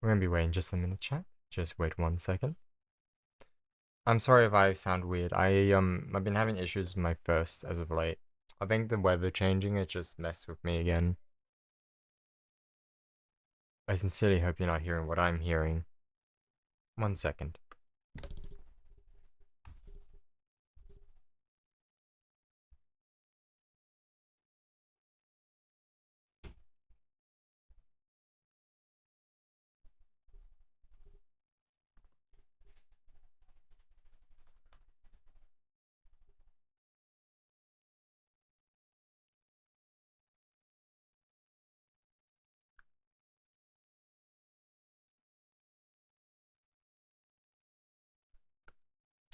We're gonna be waiting just a minute, chat. Just wait 1 second. I'm sorry if I sound weird. I've been having issues with my first as of late. I think the weather changing it just messed with me again. I sincerely hope you're not hearing what I'm hearing. 1 second.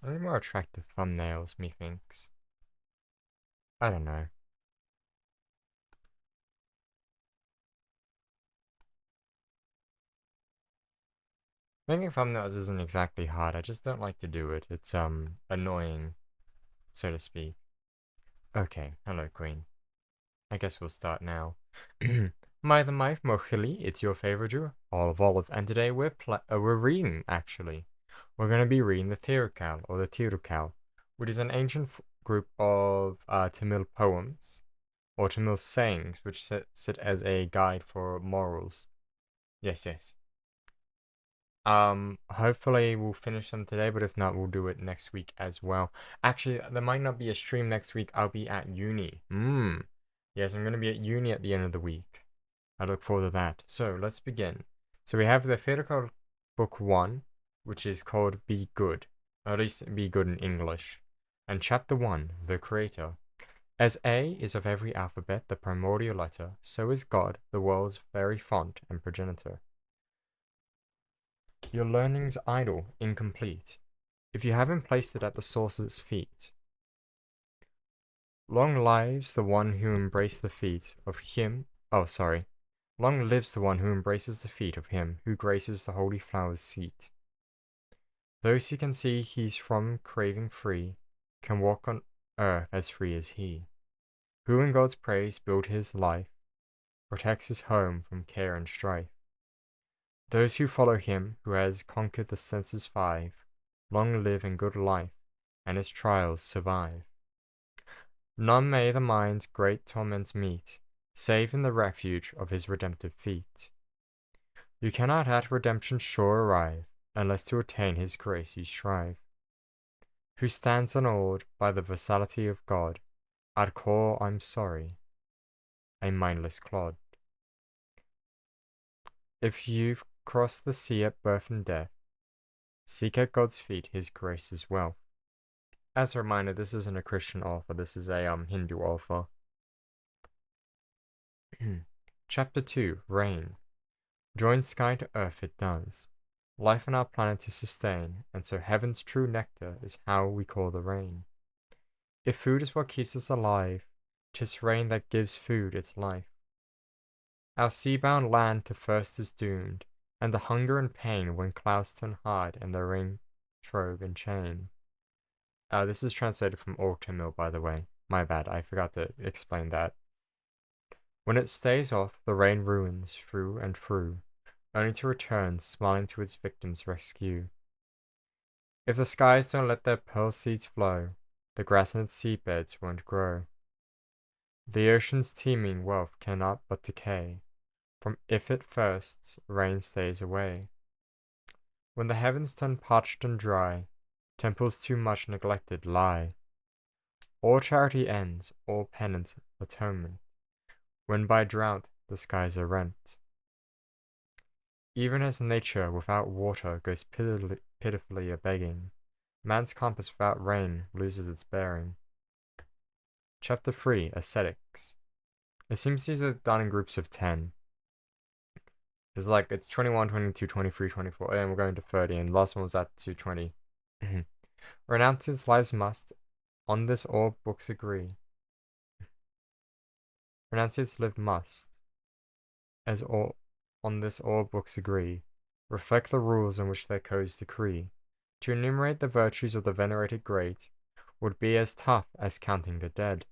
I need more attractive thumbnails, methinks. I don't know. Making thumbnails isn't exactly hard. I just don't like to do it. It's annoying, so to speak. Okay, hello, Queen. I guess we'll start now. My the Mife Mohili, it's your favorite Jew, Olive, and today we're reading, actually. We're going to be reading the Thirukkal, or the Thirukkal, which is an ancient group of Tamil poems, or Tamil sayings, which sit as a guide for morals. Yes, yes. Hopefully we'll finish them today, but if not, we'll do it next week as well. Actually, there might not be a stream next week. I'll be at uni. Yes, I'm going to be at uni at the end of the week. I look forward to that. So let's begin. So we have the Thirukkal Book 1, which is called Be Good, or at least Be Good in English. And Chapter 1, The Creator. As A is of every alphabet the primordial letter, so is God, the world's very font and progenitor. Your learning's idle, incomplete, if you haven't placed it at the source's feet. Long lives the one who embraced the feet of him. Long lives the one who embraces the feet of him who graces the holy flower's seat. Those who can see he's from craving free can walk on earth as free as he, who in God's praise built his life, protects his home from care and strife. Those who follow him who has conquered the senses five, long live in good life, and his trials survive. None may the mind's great torments meet, save in the refuge of his redemptive feet. You cannot at redemption's shore arrive, unless to attain his grace you strive. Who stands unawed by the versatility of God, I'd call, I'm sorry, a mindless clod. If you've crossed the sea at birth and death, seek at God's feet his grace as well. As a reminder, this isn't a Christian author, this is a Hindu author. Chapter 2, Rain. Join sky to earth it does, life on our planet to sustain, and so heaven's true nectar is how we call the rain. If food is what keeps us alive, 'tis rain that gives food its life. Our sea-bound land to thirst is doomed, and the hunger and pain when clouds turn hard and the rain trove and chain. This is translated from Old Tamil, by the way. My bad, I forgot to explain that. When it stays off, the rain ruins through and through, only to return, smiling to its victim's rescue. If the skies don't let their pearl seeds flow, the grass in its seabeds won't grow. The ocean's teeming wealth cannot but decay, from if it thirsts, rain stays away. When the heavens turn parched and dry, temples too much neglected lie. All charity ends, all penance atonement, when by drought the skies are rent. Even as nature without water goes pitifully a-begging, man's compass without rain loses its bearing. Chapter 3, Ascetics. It seems these are done in groups of 10. It's 21, 22, 23, 24, and we're going to 30, and the last one was at 220. Renounce's lives must, on this all books agree. Renunciates live must, as all on this all books agree, reflect the rules on which their codes decree. To enumerate the virtues of the venerated great would be as tough as counting the dead.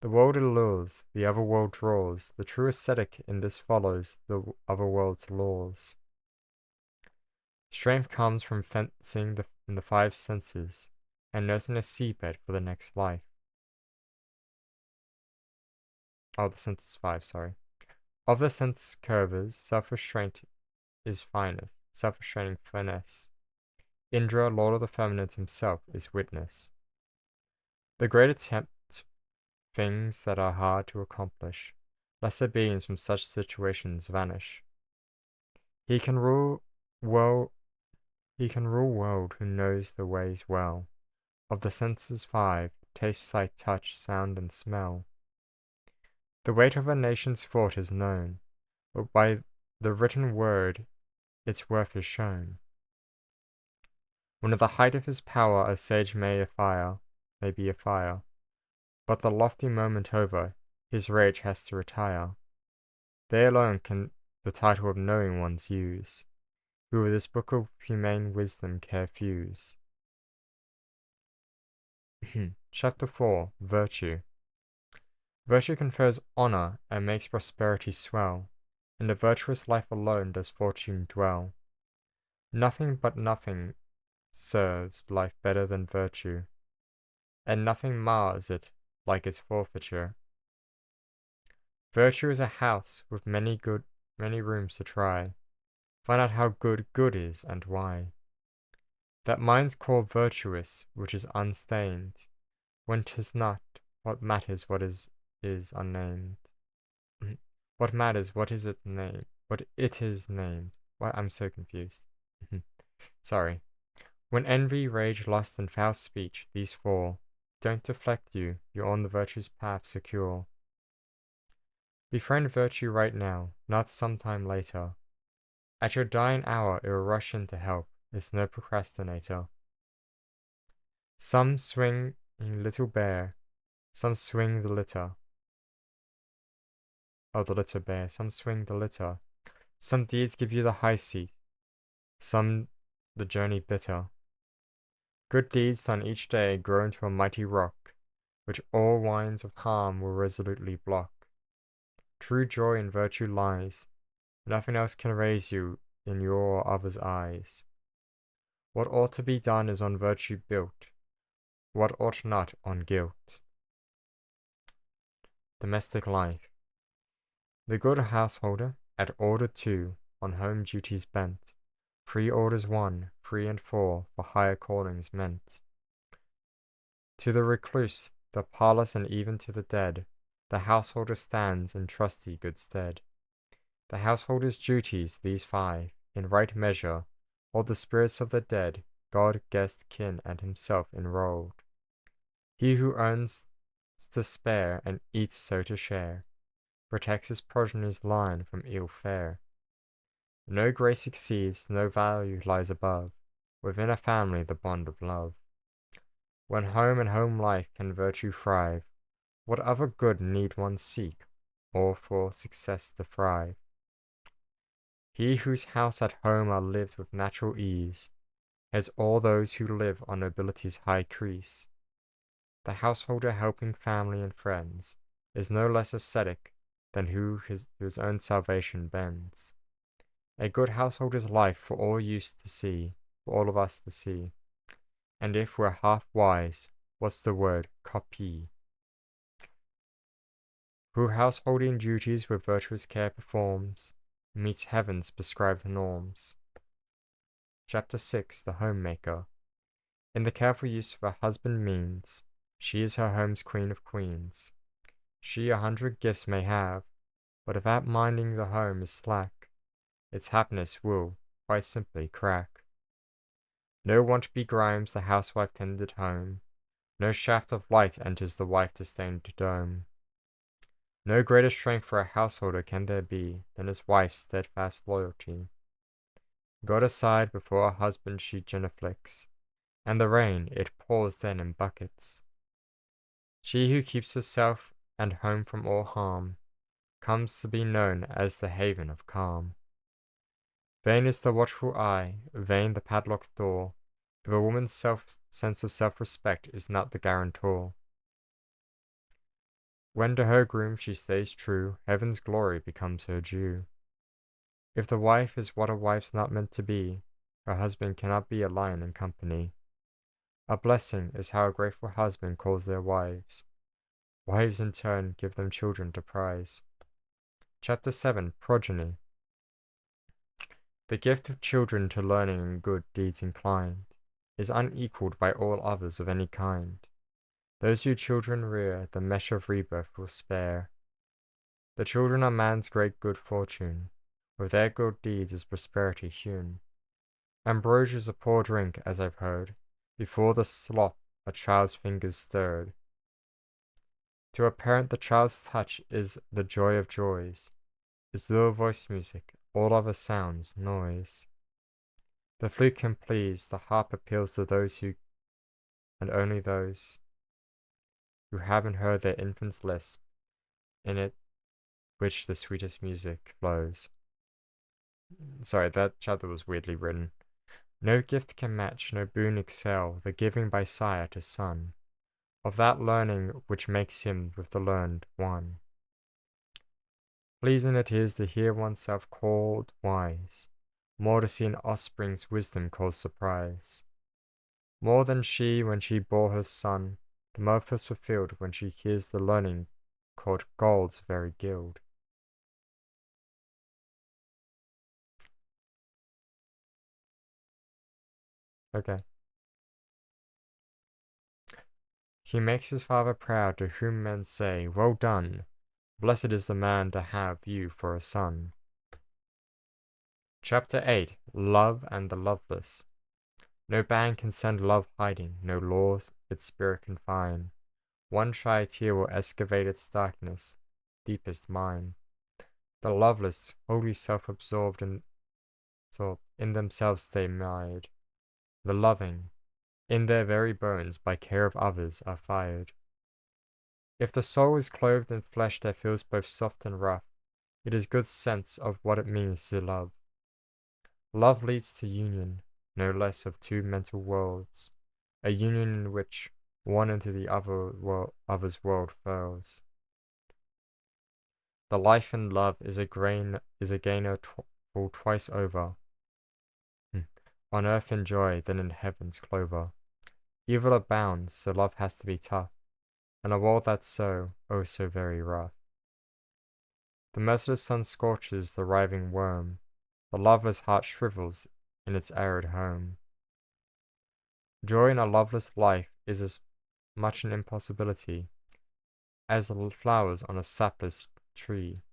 The world allures, the other world draws, the true ascetic in this follows the other world's laws. Strength comes from fencing in the five senses and nursing a seabed for the next life. Oh, the senses five, sorry. Of the sense curvers, self-restraint is finest, self-restraining finesse. Indra, lord of the feminine himself, is witness. The great attempt things that are hard to accomplish. Lesser beings from such situations vanish. He can rule world who knows the ways well. Of the senses five, taste, sight, touch, sound, and smell. The weight of a nation's thought is known, but by the written word its worth is shown. When at the height of his power a sage may be afire, but the lofty moment over, his rage has to retire. They alone can the title of knowing ones use, who with this book of humane wisdom care fuse. Chapter 4 Virtue. Virtue confers honor and makes prosperity swell. In the virtuous life alone does fortune dwell. Nothing but nothing serves life better than virtue, and nothing mars it like its forfeiture. Virtue is a house with many rooms to try. Find out how good is and why. That mind's called virtuous, which is unstained, when 'tis not, what matters what is unnamed. What matters what is it named? What it is named. Why, I'm so confused. Sorry. When envy, rage, lust, and foul speech, these four, don't deflect you, you're on the virtue's path secure. Befriend virtue right now, not sometime later. At your dying hour it will rush in to help, it's no procrastinator. Some swing little bear, some swing the litter. Oh, the litter bear, some swing the litter. Some deeds give you the high seat, some the journey bitter. Good deeds done each day grow into a mighty rock, which all winds of harm will resolutely block. True joy in virtue lies, nothing else can raise you in your or others' eyes. What ought to be done is on virtue built, what ought not on guilt. Domestic life. The good householder, at order 2, on home duties bent, 3 orders 1, 3 and 4, for higher callings meant. To the recluse, the parlous, and even to the dead, the householder stands in trusty good stead. The householder's duties, these 5, in right measure, all the spirits of the dead, God, guest, kin, and himself enrolled. He who earns to spare and eats so to share, protects his progeny's line from ill fare. No grace exceeds, no value lies above, within a family the bond of love. When home and home life can virtue thrive, what other good need one seek, or for success to thrive? He whose house at home are lived with natural ease, has all those who live on nobility's high crease. The householder helping family and friends is no less ascetic than who his own salvation bends. A good householder's life for all use to see, for all of us to see. And if we're half wise, what's the word? Copy. Who householding duties with virtuous care performs, meets heaven's prescribed norms. Chapter 6 The Homemaker. In the careful use of her husband means, she is her home's queen of queens. She 100 gifts may have, but if that minding the home is slack, its happiness will, quite simply, crack. No want begrimes the housewife tended home, no shaft of light enters the wife disdained dome. No greater strength for a householder can there be than his wife's steadfast loyalty. God aside before her husband she genuflects, and the rain it pours then in buckets. She who keeps herself and home from all harm comes to be known as the haven of calm. Vain is the watchful eye, vain the padlocked door, if a woman's sense of self-respect is not the guarantor. When to her groom she stays true, heaven's glory becomes her due. If the wife is what a wife's not meant to be, Her husband cannot be a lion in company. A blessing is how a grateful husband calls their wives. Wives in turn give them children to prize. Chapter 7 Progeny. The gift of children to learning and good deeds inclined is unequalled by all others of any kind. Those who children rear, the mesh of rebirth will spare. The children are man's great good fortune, with their good deeds is prosperity hewn. Ambrosia's a poor drink, as I've heard, before the slop a child's fingers stirred. To a parent the child's touch is the joy of joys, its little voice music, all other sounds, noise. The flute can please, the harp appeals to those who, and only those, who haven't heard their infant's lisp, in it which the sweetest music flows. Sorry, that chapter was weirdly written. No gift can match, no boon excel, the giving by sire to son, of that learning which makes him with the learned one. Pleasing it is to hear oneself called wise, more to see an offspring's wisdom cause surprise. More than she when she bore her son, the mirth was fulfilled when she hears the learning called gold's very gild. Okay. He makes his father proud, to whom men say, well done, blessed is the man to have you for a son. Chapter 8 Love and the Loveless. No band can send love hiding, no laws its spirit confine. One shy tear will excavate its darkness, deepest mine. The loveless, wholly self-absorbed in themselves they mired. The loving, in their very bones, by care of others, are fired. If the soul is clothed in flesh that feels both soft and rough, it is good sense of what it means to love. Love leads to union, no less of two mental worlds, a union in which one into the other's world falls. The life in love is a gainer full twice over. On earth in joy, then in heaven's clover. Evil abounds, so love has to be tough, and a world that's so, oh so very rough. The merciless sun scorches the writhing worm, the loveless heart shrivels in its arid home. Joy in a loveless life is as much an impossibility as the flowers on a sapless tree.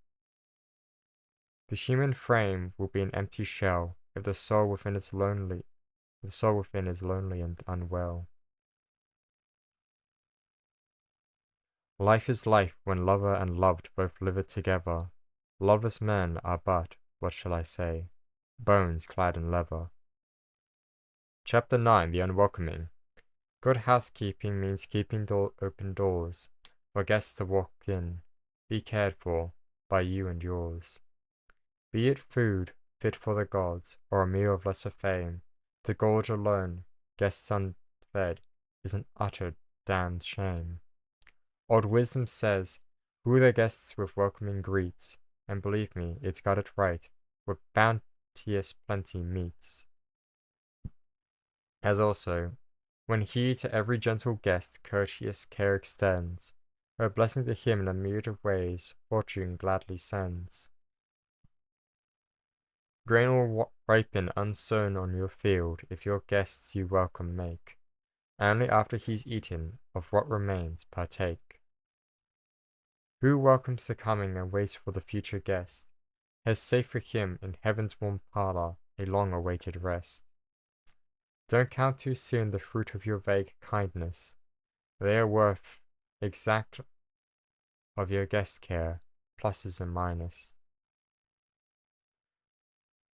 The human frame will be an empty shell if the soul within is lonely and unwell. Life is life when lover and loved both live it together. Loveless men are but, what shall I say, bones clad in leather. Chapter 9 The Unwelcoming. Good housekeeping means keeping open doors for guests to walk in, be cared for by you and yours. Be it food fit for the gods, or a meal of lesser fame, to gorge alone, guests unfed, is an utter damned shame. Old wisdom says, who their guests with welcoming greets, and believe me, it's got it right, with bounteous plenty meets. As also, when he to every gentle guest courteous care extends, her blessing to him in a myriad of ways, fortune gladly sends. Grain will ripen unsown on your field, if your guests you welcome make. Only after he's eaten, of what remains, partake. Who welcomes the coming and waits for the future guest, has safe for him in heaven's warm parlor a long-awaited rest. Don't count too soon the fruit of your vague kindness. They are worth exact of your guest care, pluses and minus.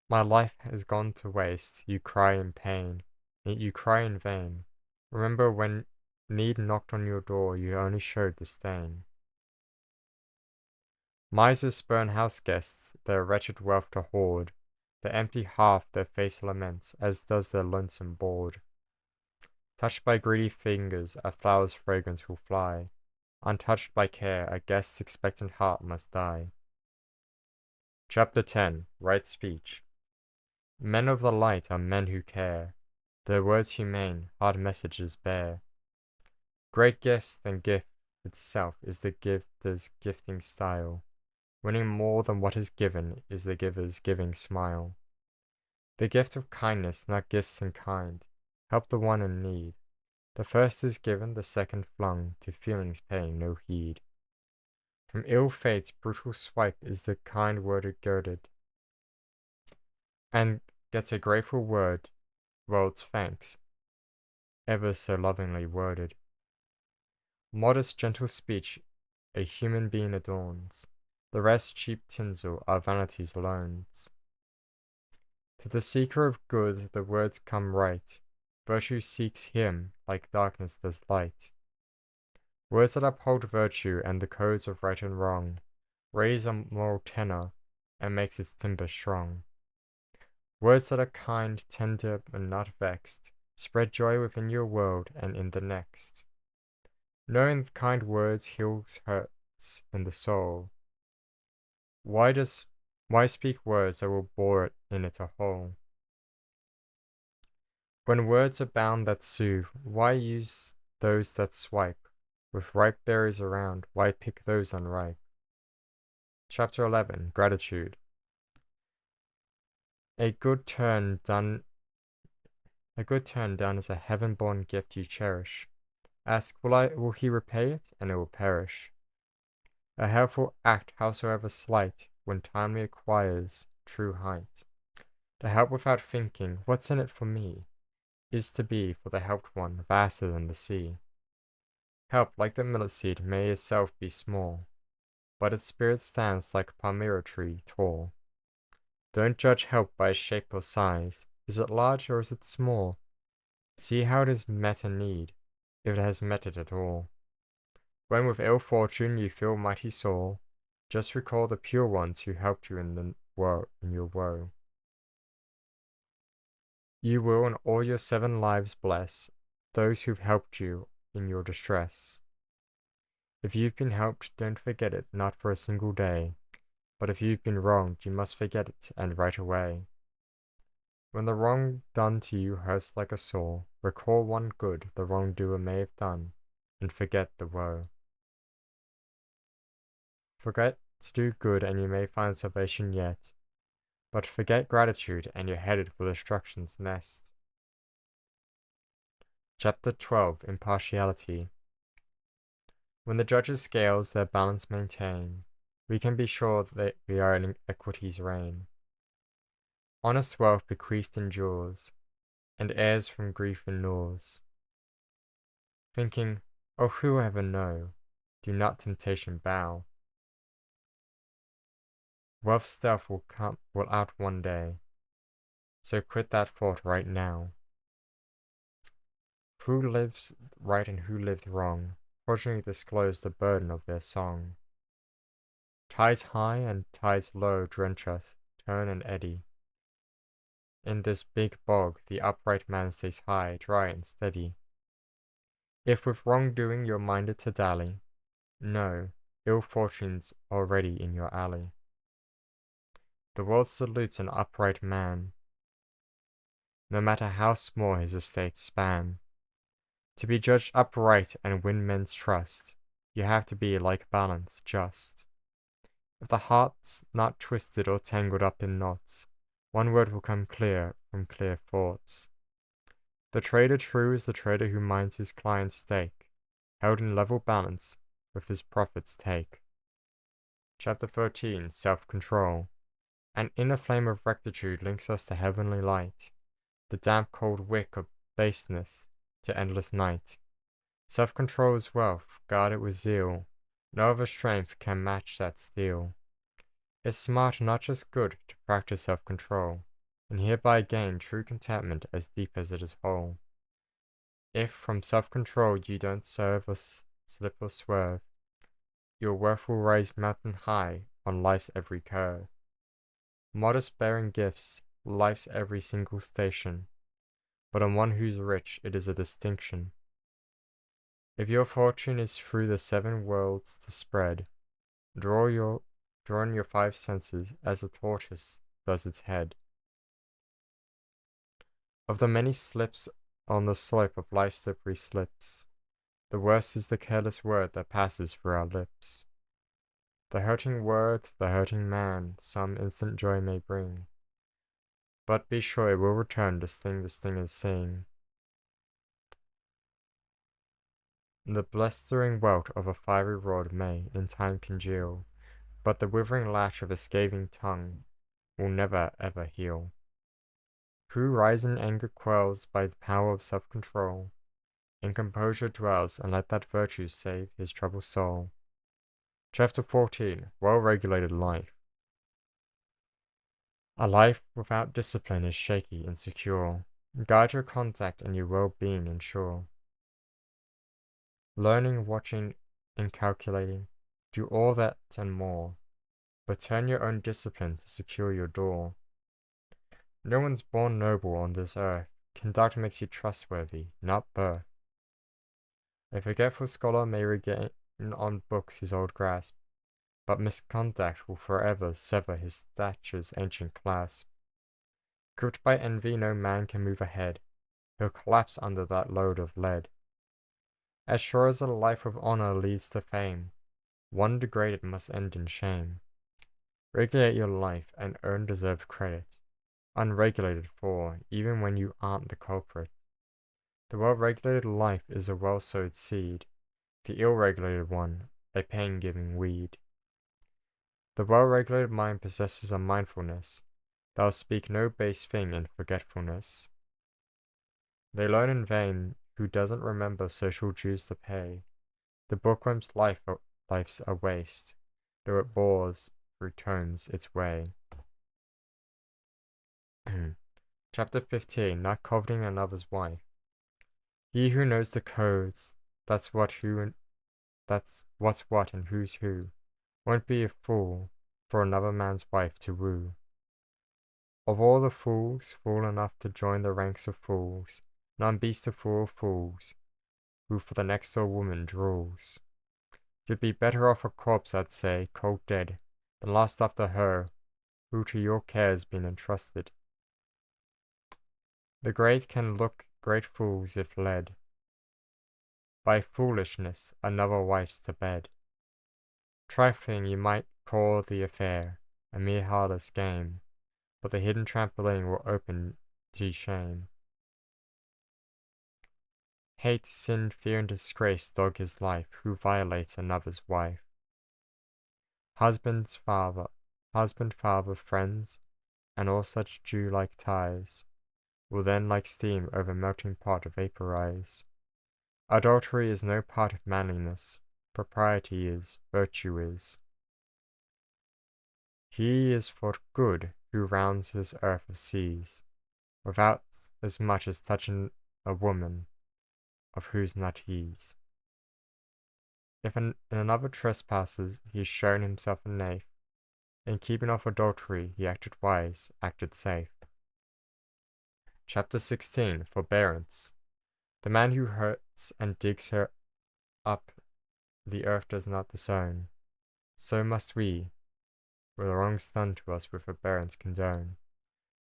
My life has gone to waste, you cry in pain, yet you cry in vain. Remember when need knocked on your door, you only showed disdain. Misers spurn house guests, their wretched wealth to hoard. The empty hearth their face laments, as does their lonesome board. Touched by greedy fingers, a flower's fragrance will fly. Untouched by care, a guest's expectant heart must die. Chapter 10 Right Speech. Men of the light are men who care, their words humane, hard messages bear. Great gifts than gift itself is the gifter's gifting style. Winning more than what is given is the giver's giving smile. The gift of kindness, not gifts in kind, help the one in need. The first is given, the second flung, to feelings paying no heed. From ill fate's brutal swipe is the kind worded girded, and gets a grateful word, world's thanks, ever so lovingly worded. Modest, gentle speech a human being adorns, the rest cheap tinsel are vanity's loans. To the seeker of good the words come right, virtue seeks him like darkness does light. Words that uphold virtue and the codes of right and wrong raise a moral tenor and makes its timber strong. Words that are kind, tender, and not vexed spread joy within your world and in the next. Knowing kind words heals hurts in the soul, why speak words that will bore it in it a hole? When words abound that soothe, why use those that swipe? With ripe berries around, why pick those unripe? Chapter 11. Gratitude. A good turn done is a heaven-born gift you cherish. Ask, will he repay it? And it will perish. A helpful act, howsoever slight, when timely acquires true height. To help without thinking, what's in it for me, is to be, for the helped one, vaster than the sea. Help, like the millet seed, may itself be small, but its spirit stands like a palmyra tree, tall. Don't judge help by its shape or size. Is it large or is it small? See how it has met a need, if it has met it at all. When with ill fortune you feel mighty sore, just recall the pure ones who helped you in your woe. You will in all your 7 lives bless those who've helped you in your distress. If you've been helped, don't forget it, not for a single day. But if you've been wronged, you must forget it, and right away. When the wrong done to you hurts like a sore, recall one good the wrongdoer may have done, and forget the woe. Forget to do good, and you may find salvation yet. But forget gratitude, and you're headed for destruction's nest. Chapter 12. Impartiality. When the judges' scales their balance maintain, we can be sure that we are in equity's reign. Honest wealth bequeathed endures, and heirs from grief and gnaws. Thinking, oh, who ever know? Do not temptation bow. Wealth's stealth will out one day, so quit that thought right now. Who lives right and who lived wrong, fortunately disclose the burden of their song. Tides high and tides low drench us, turn and eddy. In this big bog, the upright man stays high, dry, and steady. If with wrongdoing you're minded to dally, know, ill fortune's already in your alley. The world salutes an upright man, no matter how small his estates span. To be judged upright and win men's trust, you have to be like balance, just. If the heart's not twisted or tangled up in knots, one word will come clear from clear thoughts. The trader true is the trader who minds his client's stake, held in level balance with his profits take. Chapter 13. Self-Control. An inner flame of rectitude links us to heavenly light, the damp cold wick of baseness to endless night. Self-control is wealth, guard it with zeal, no other strength can match that steel. It's smart, not just good, to practice self-control, and hereby gain true contentment as deep as it is whole. If from self-control you don't serve or slip or swerve, your worth will rise mountain high on life's every curve. Modest bearing gifts, life's every single station, but on one who's rich it is a distinction. If your fortune is through the 7 worlds to spread, draw in your 5 senses as a tortoise does its head. Of the many slips on the slope of life's slippery slips, the worst is the careless word that passes through our lips. The hurting word, the hurting man, some instant joy may bring, but be sure it will return the sting is saying. The blistering welt of a fiery rod may, in time, congeal, but the withering lash of a scathing tongue will never ever heal. Who rising anger quells by the power of self-control, in composure dwells, and let that virtue save his troubled soul. Chapter 14. Well-regulated life. A life without discipline is shaky, insecure. Guide your conduct and your well-being ensure. Learning, watching, and calculating, do all that and more, but turn your own discipline to secure your door. No one's born noble on this earth. Conduct makes you trustworthy, not birth. A forgetful scholar may regain on books his old grasp, but misconduct will forever sever his stature's ancient clasp. Gripped by envy, no man can move ahead. He'll collapse under that load of lead. As sure as a life of honor leads to fame, one degraded must end in shame. Regulate your life and earn deserved credit. Unregulated for, even when you aren't the culprit. The well-regulated life is a well-sowed seed, the ill-regulated one, a pain-giving weed. The well-regulated mind possesses a mindfulness, that'll speak no base thing in forgetfulness. They learn in vain who doesn't remember social dues to pay. The bookworm's life's a waste, though it bores through tomes its way. Chapter 15. Not coveting another's wife. He who knows the codes, that's what's what and who's who, won't be a fool for another man's wife to woo. Of all the fools, fool enough to join the ranks of fools, none beats the fool of fools, who for the next door woman drools. You'd be better off a corpse, I'd say, cold dead, than lost after her, who to your care's been entrusted. The great can look great fools if led by foolishness another wife's to bed. Trifling you might call the affair, a mere harmless game, but the hidden trampoline will open to shame. Hate, sin, fear, and disgrace dog his life who violates another's wife. Husband, father, friends, and all such Jew-like ties will then like steam over melting pot vaporize. Adultery is no part of manliness, propriety is, virtue is. He is for good who rounds his earth of seas, without as much as touching a woman of whose not he's. If in another trespasses he's shown himself a knave, in keeping off adultery he acted wise, acted safe. Chapter 16. Forbearance. The man who hurts and digs her up the earth does not disown. So must we, with wrongs done to us with forbearance condone.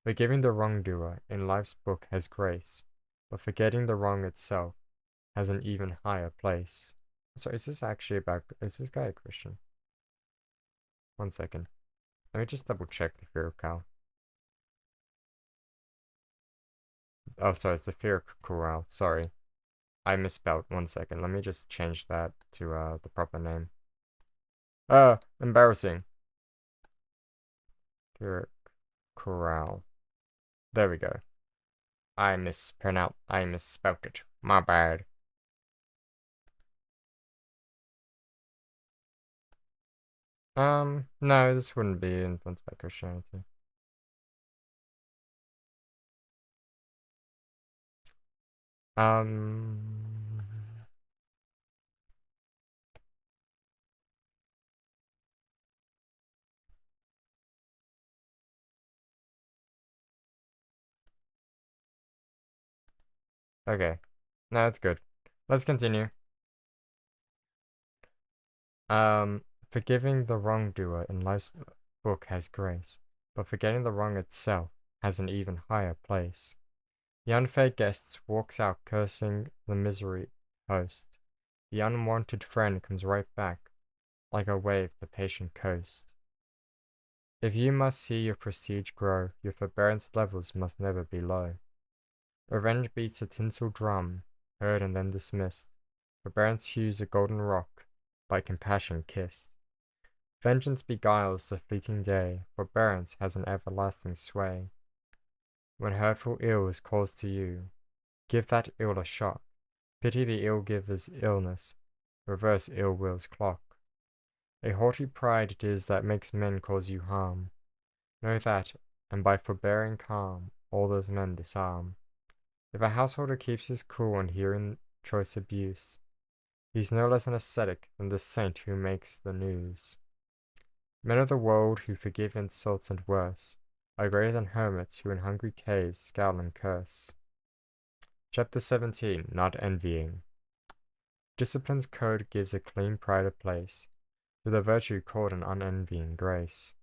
Forgiving the wrongdoer in life's book has grace, but forgetting the wrong itself has an even higher place. So is this guy a Christian? 1 second. Let me just double check the Thirukkal. Oh, sorry, it's the Thirukkal. Sorry. I misspelled. 1 second. Let me just change that to the proper name. Embarrassing. Thirukkal. There we go. I misspelled it. My bad. No, this wouldn't be influenced by Christianity. Okay. No, it's good. Let's continue. Forgiving the wrongdoer in life's book has grace, but forgetting the wrong itself has an even higher place. The unfair guest walks out cursing the misery host. The unwanted friend comes right back, like a wave the patient coast. If you must see your prestige grow, your forbearance levels must never be low. Revenge beats a tinsel drum, heard and then dismissed. Forbearance hews a golden rock, by compassion kissed. Vengeance beguiles the fleeting day, forbearance has an everlasting sway. When hurtful ill is caused to you, give that ill a shock. Pity the ill giver's illness, reverse ill will's clock. A haughty pride it is that makes men cause you harm. Know that, and by forbearing calm, all those men disarm. If a householder keeps his cool and hearing choice abuse, he's no less an ascetic than the saint who makes the news. Men of the world who forgive insults and worse are greater than hermits who in hungry caves scowl and curse. Chapter 17. Not Envying. Discipline's code gives a clean pride a place, to the virtue called an unenvying grace.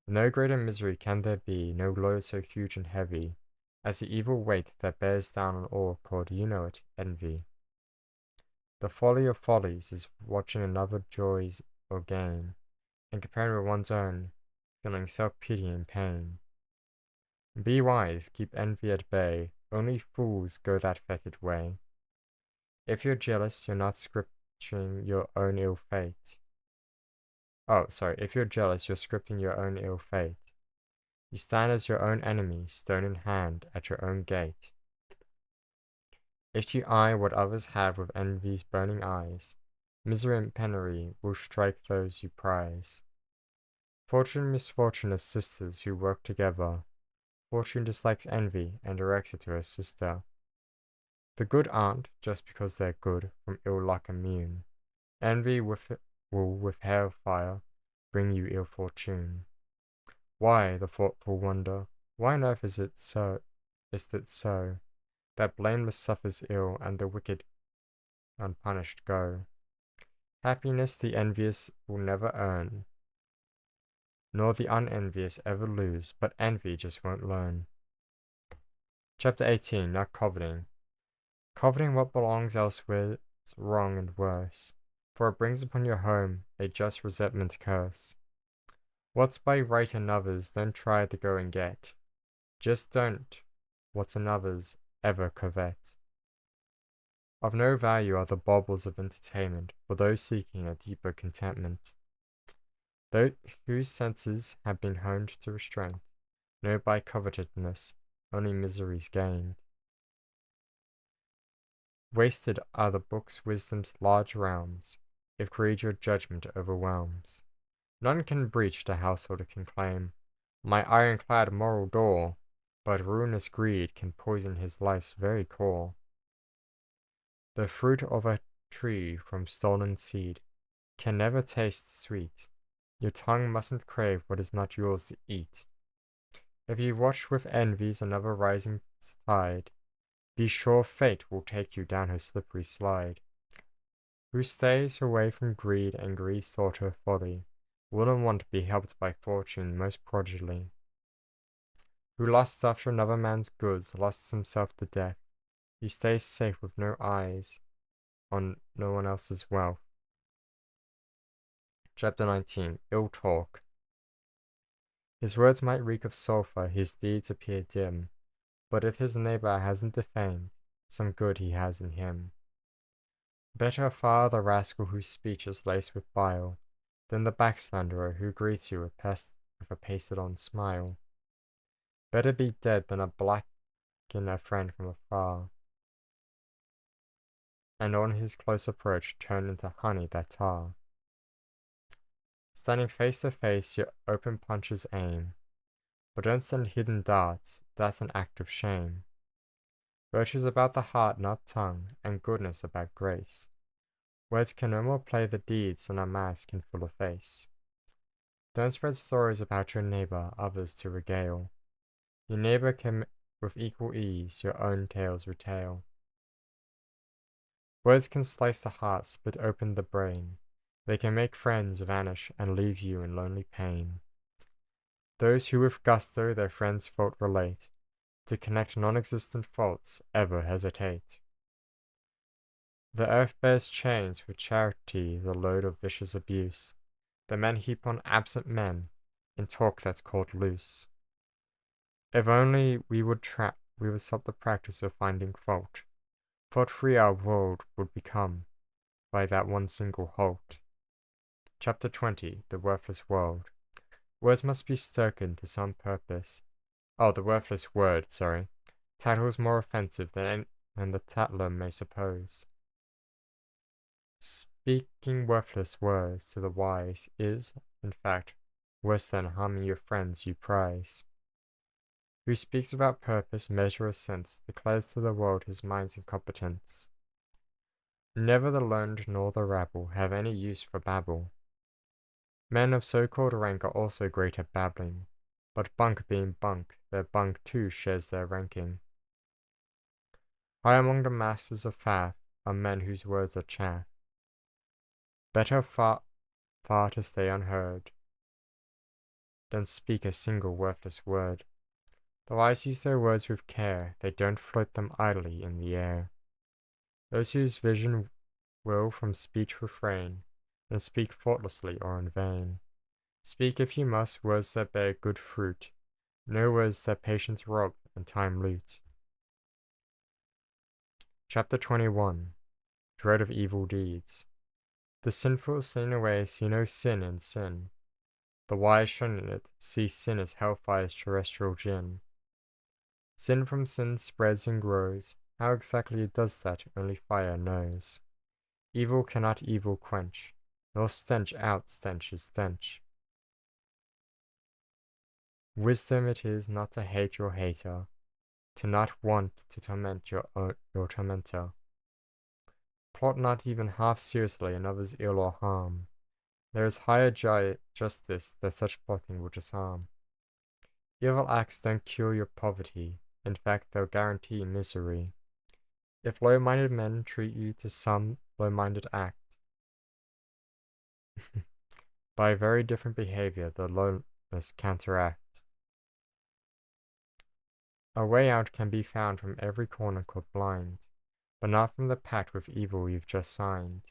No greater misery can there be, no load so huge and heavy, as the evil weight that bears down on all called, you know it, envy. The folly of follies is watching another joys or gain, and comparing with one's own, feeling self-pity and pain. Be wise, keep envy at bay, only fools go that fetid way. If you're jealous, you're not scripting your own ill fate. If you're jealous, you're scripting your own ill fate. You stand as your own enemy, stone in hand, at your own gate. If you eye what others have with envy's burning eyes, misery and penury will strike those you prize. Fortune and misfortune are sisters who work together. Fortune dislikes envy and directs it to her sister. The good aren't, just because they're good, from ill luck immune. Envy will with hellfire bring you ill fortune. Why, the thoughtful wonder, why on earth is it so, that blameless suffers ill, and the wicked unpunished go? Happiness the envious will never earn, nor the unenvious ever lose, but envy just won't learn. Chapter 18. Not Coveting. Coveting what belongs elsewhere is wrong and worse, for it brings upon your home a just resentment curse. What's by right another's, don't try to go and get. Just don't what's another's ever covet. Of no value are the baubles of entertainment for those seeking a deeper contentment. Those whose senses have been honed to restraint know by covetousness only miseries gained. Wasted are the book's wisdom's large realms, if greed your judgment overwhelms. None can breach, the householder can claim, my ironclad moral door, but ruinous greed can poison his life's very core. The fruit of a tree from stolen seed can never taste sweet. Your tongue mustn't crave what is not yours to eat. If you watch with envy's another rising tide, be sure fate will take you down her slippery slide. Who stays away from greed and greed's taught her folly, wouldn't want to be helped by fortune most prodigally. Who lusts after another man's goods, lusts himself to death, he stays safe with no eyes on no one else's wealth. Chapter 19. Ill Talk. His words might reek of sulphur, his deeds appear dim, but if his neighbor hasn't defamed, some good he has in him. Better far the rascal whose speech is laced with bile, than the backslanderer who greets you with a pasted-on smile. Better be dead than blacken a friend from afar, and on his close approach turn into honey that tar. Standing face to face, your open punches aim, but don't send hidden darts, that's an act of shame. Virtue's about the heart, not tongue, and goodness about grace. Words can no more play the deeds than a mask can fill a face. Don't spread stories about your neighbor, others to regale. Your neighbor can with equal ease your own tales retail. Words can slice the heart, split open the brain. They can make friends vanish and leave you in lonely pain. Those who with gusto their friends' fault relate to connect non-existent faults ever hesitate. The earth bears chains with charity the load of vicious abuse, that men heap on absent men in talk that's called loose. If only we would stop the practice of finding fault. Fault-free our world would become by that one single halt. Chapter 20, The Worthless World. Words must be spoken to some purpose. Oh, the worthless word, sorry. Title's more offensive than the tattler may suppose. Speaking worthless words to the wise is, in fact, worse than harming your friends you prize. Who speaks without purpose, measure, or sense, declares to the world his mind's incompetence. Never the learned nor the rabble have any use for babble. Men of so-called rank are also great at babbling, but bunk being bunk, their bunk too shares their ranking. High among the masters of faff are men whose words are chaff. Better far to stay unheard than speak a single worthless word. The wise use their words with care, they don't float them idly in the air. Those whose vision will from speech refrain, and speak thoughtlessly or in vain. Speak if you must words that bear good fruit, no words that patience rob and time loot. Chapter 21, Dread of Evil Deeds. The sinful sin away see no sin in sin. The wise shunning it see sin as hellfire's terrestrial gin. Sin from sin spreads and grows. How exactly it does that only fire knows. Evil cannot evil quench, nor stench out stench's stench. Wisdom it is not to hate your hater, to not want to torment your tormentor. Plot not even half seriously another's ill or harm. There is higher justice that such plotting will disarm. Evil acts don't cure your poverty, in fact they'll guarantee misery. If low-minded men treat you to some low-minded act, by very different behavior the lowness counteract. A way out can be found from every corner called blind, but not from the pact with evil you've just signed.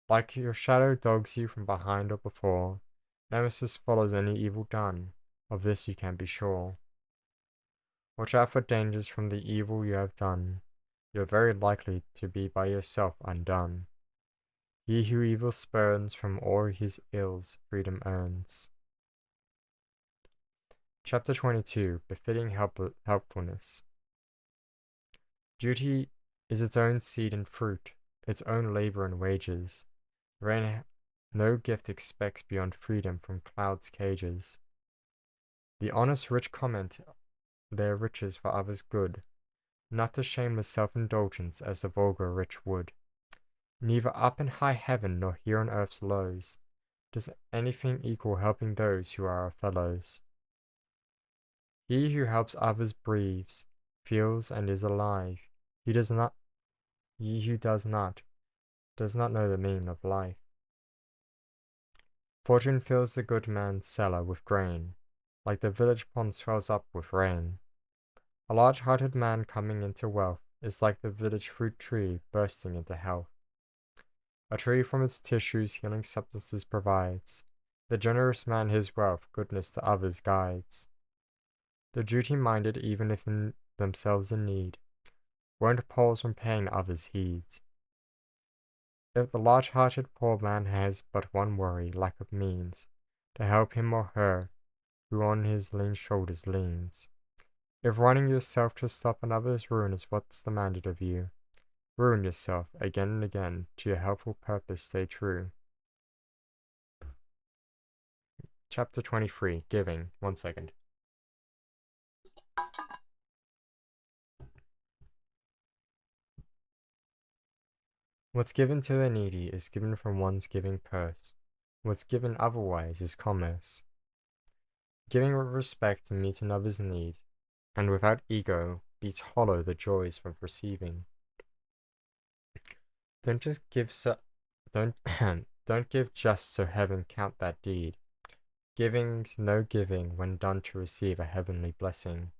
Like your shadow dogs you from behind or before, Nemesis follows any evil done, of this you can be sure. Watch out for dangers from the evil you have done, you're very likely to be by yourself undone. He who evil spurns from all his ills freedom earns. Chapter 22, Befitting Helpfulness. Duty is its own seed and fruit, its own labor and wages. Rain no gift expects beyond freedom from cloud's cages. The honest rich comment their riches for others' good, not the shameless self-indulgence as the vulgar rich would. Neither up in high heaven nor here on earth's lows does anything equal helping those who are our fellows. He who helps others breathes, feels, and is alive. He who does not know the meaning of life. Fortune fills the good man's cellar with grain, like the village pond swells up with rain. A large-hearted man coming into wealth is like the village fruit tree bursting into health. A tree from its tissues healing substances provides. The generous man his wealth goodness to others guides. The duty-minded, even if in themselves in need, won't pause from paying others heed. If the large-hearted poor man has but one worry, lack of means, to help him or her who on his lean shoulders leans. If running yourself to stop another's ruin is what's demanded of you, ruin yourself again and again, to your helpful purpose stay true. Chapter 23, Giving. 1 second. What's given to the needy is given from one's giving purse. What's given otherwise is commerce. Giving with respect to meet another's need, and without ego, beats hollow the joys of receiving. Don't just give don't give just so heaven count that deed. Giving's no giving when done to receive a heavenly blessing.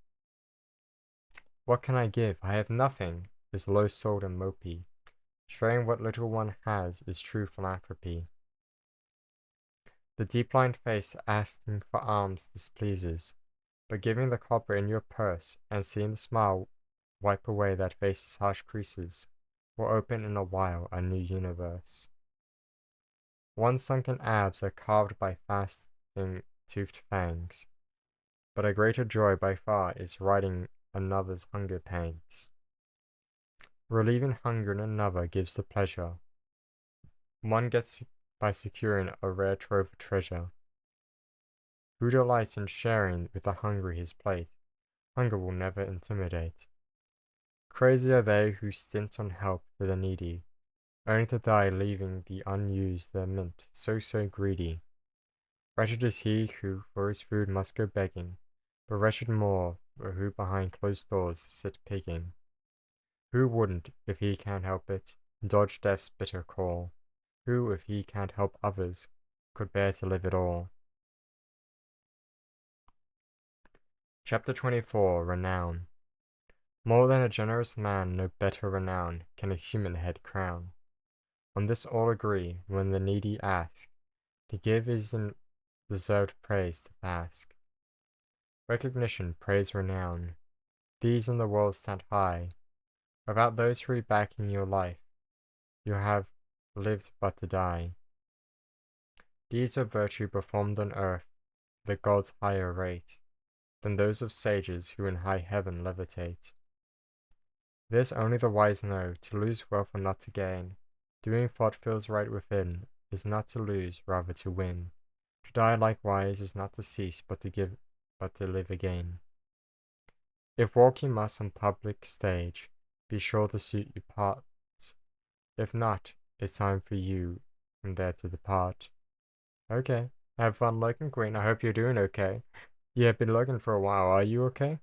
What can I give? I have nothing, is low-souled and mopey. Sharing what little one has is true philanthropy. The deep-lined face asking for alms displeases, but giving the copper in your purse and seeing the smile wipe away that face's harsh creases will open in a while a new universe. One's sunken abs are carved by fasting toothed fangs, but a greater joy by far is riding another's hunger pangs. Relieving hunger in another gives the pleasure one gets by securing a rare trove of treasure. Who delights in sharing with the hungry his plate, hunger will never intimidate. Crazy are they who stint on help for the needy, only to die leaving the unused their mint so greedy. Wretched is he who for his food must go begging, but wretched more who behind closed doors sit pigging. Who wouldn't, if he can't help it, dodge death's bitter call? Who, if he can't help others, could bear to live at all? Chapter 24 Renown. More than a generous man, no better renown can a human head crown. On this all agree, when the needy ask, to give is in deserved praise to bask. Recognition, praise, renown, these in the world stand high. Without those three backing your life, you have lived but to die. Deeds of virtue performed on earth, the gods higher rate than those of sages who in high heaven levitate. This only the wise know, to lose wealth or not to gain. Doing what feels right within is not to lose, rather to win. To die likewise is not to cease, but to live again. If walk you must on public stage, be sure to suit your parts. If not, it's time for you from there to depart. Okay, have fun lurking, Queen. I hope you're doing okay. You have been lurking for a while. Are you okay?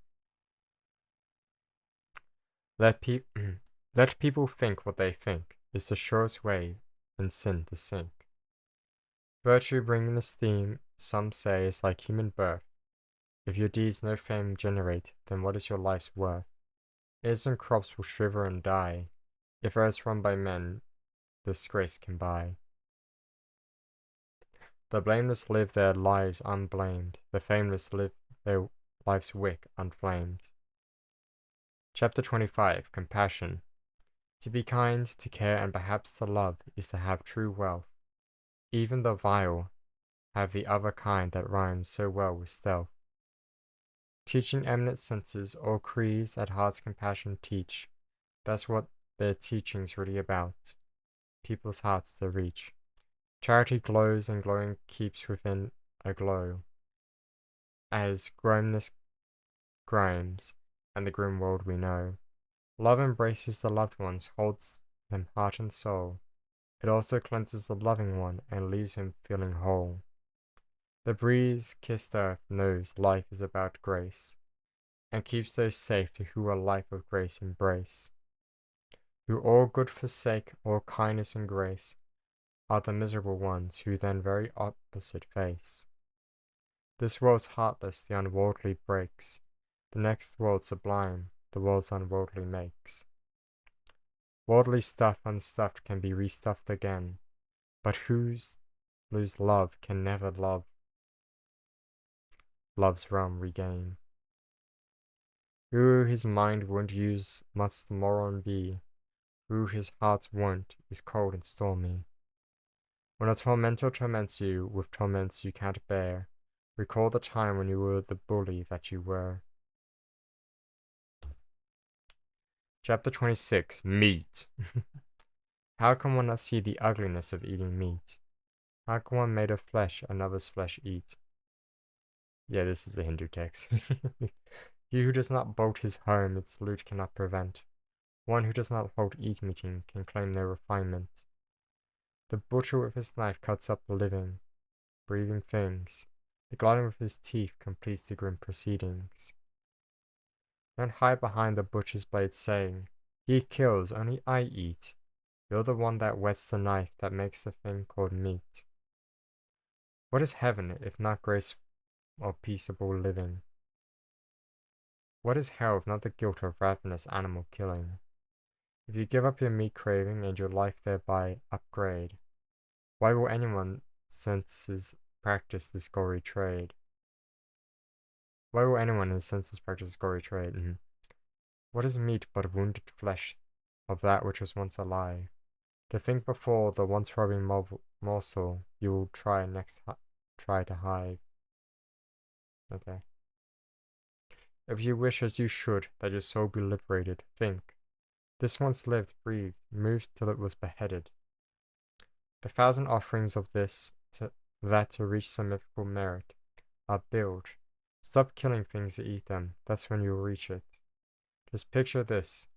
Let people think what they think is the surest way in sin to sink. Virtue bringing this theme, some say, is like human birth. If your deeds no fame generate, then what is your life's worth? Innocent crops will shrivel and die, if earths run by men, disgrace can buy. The blameless live their lives unblamed, the fameless live their life's wick unflamed. Chapter 25 Compassion. To be kind, to care, and perhaps to love is to have true wealth. Even the vile have the other kind that rhymes so well with stealth. Teaching eminent senses, all creeds that heart's compassion teach, that's what their teaching's really about, people's hearts to reach. Charity glows and glowing keeps within a glow, as grimness grimes, and the grim world we know. Love embraces the loved ones, holds them heart and soul. It also cleanses the loving one and leaves him feeling whole. The breeze-kissed earth knows life is about grace, and keeps those safe to who a life of grace embrace. Who all good forsake, all kindness and grace, are the miserable ones who then very opposite face. This world's heartless, the unworldly breaks, the next world sublime, the world's unworldly makes. Worldly stuff unstuffed can be restuffed again, but whose lose love can never love's realm regain. Who his mind won't use must the moron be, who his heart won't is cold and stormy. When a tormentor torments you with torments you can't bear, recall the time when you were the bully that you were. Chapter 26 Meat. How can one not see the ugliness of eating meat? How can one made of flesh another's flesh eat? Yeah, this is a Hindu text. He who does not bolt his home its loot cannot prevent. One who does not hold eat-meeting can claim no refinement. The butcher with his knife cuts up the living, breathing things. The glutton with his teeth completes the grim proceedings. Don't hide behind the butcher's blade saying, he kills, only I eat. You're the one that whets the knife that makes the thing called meat. What is heaven if not grace or peaceable living? What is hell if not the guilt of ravenous animal killing? If you give up your meat craving and your life thereby upgrade, why will anyone senses practice this gory trade? Why will anyone in his senses practice this gory trade? What is meat but wounded flesh of that which was once alive? To think before the once robbing morsel you will try to hide. Okay. If you wish as you should that your soul be liberated, think. This once lived, breathed, moved till it was beheaded. The thousand offerings of this to reach some mythical merit are bilged. Stop killing things to eat them, that's when you'll reach it. Just picture this.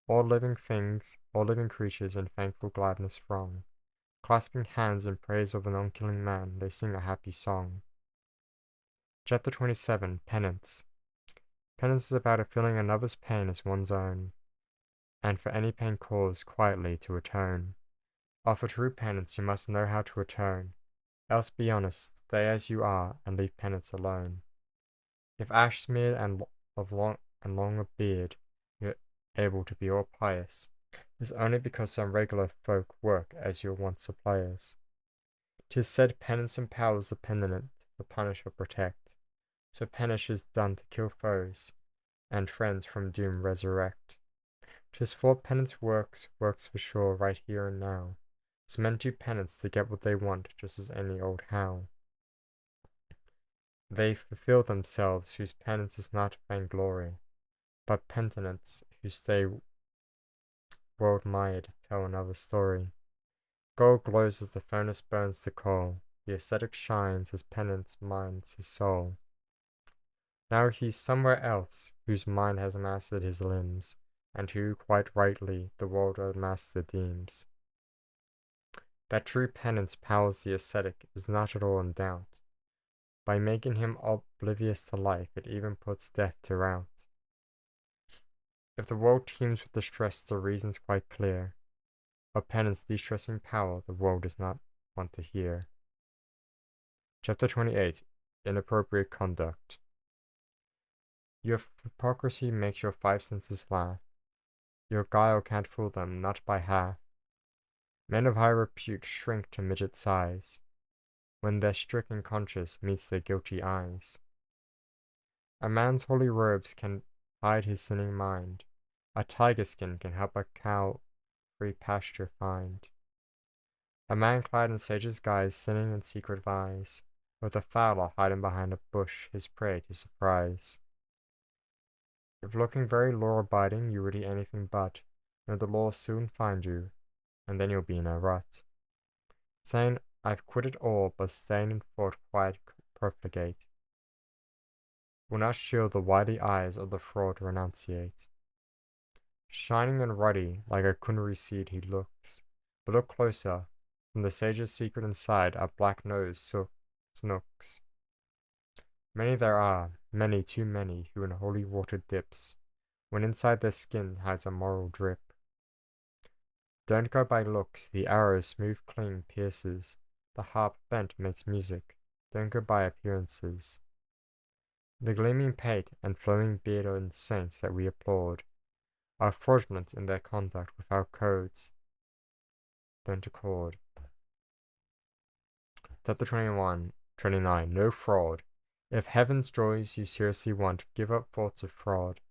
All living things, all living creatures in thankful gladness throng. Clasping hands in praise of an unkilling man, they sing a happy song. Chapter 27, Penance. Penance is about feeling another's pain as one's own, and for any pain caused, quietly to atone. For true penance you must know how to atone, else be honest, stay as you are, and leave penance alone. If ash-smeared and long of beard, you're able to be all pious, it's only because some regular folk work as your once suppliers. 'Tis said penance empowers the penitent to punish or protect, so penance is done to kill foes, and friends from doom resurrect. 'Tis for penance works for sure right here and now, so men do penance to get what they want just as any old how. They fulfill themselves whose penance is not vainglory, but penitents who stay world-mired tell another story. Gold glows as the furnace burns to coal, the ascetic shines as penance minds his soul. Now he's somewhere else, whose mind has mastered his limbs, and who, quite rightly, the world a master deems. That true penance powers the ascetic is not at all in doubt. By making him oblivious to life, it even puts death to rout. If the world teems with distress, the reason's quite clear. Of penance de-stressing power the world does not want to hear. Chapter 28, Inappropriate Conduct. Your hypocrisy makes your five senses laugh. Your guile can't fool them, not by half. Men of high repute shrink to midget size, when their stricken conscience meets their guilty eyes. A man's holy robes can hide his sinning mind. A tiger skin can help a cow free pasture find. A man clad in sage's guise, sinning in secret vies, with a fowler hiding behind a bush, his prey to surprise. If looking very law-abiding, you would eat anything but, know the law will soon find you, and then you'll be in a rut. Saying, I've quitted all, but staying in fort quiet profligate, will not shield the wily eyes of the fraud renunciate. Shining and ruddy, like a kunri seed he looks, but look closer, from the sage's secret inside a black nose snooks. Many there are, many too many, who in holy water dips, when inside their skin hides a moral drip. Don't go by looks, the arrow smooth clean pierces, the harp bent makes music, don't go by appearances. The gleaming pate and flowing bearded saints that we applaud are fraudulent in their conduct with our codes, don't accord. Chapter 29, No Fraud. If heaven's joys you seriously want, give up thoughts of fraud.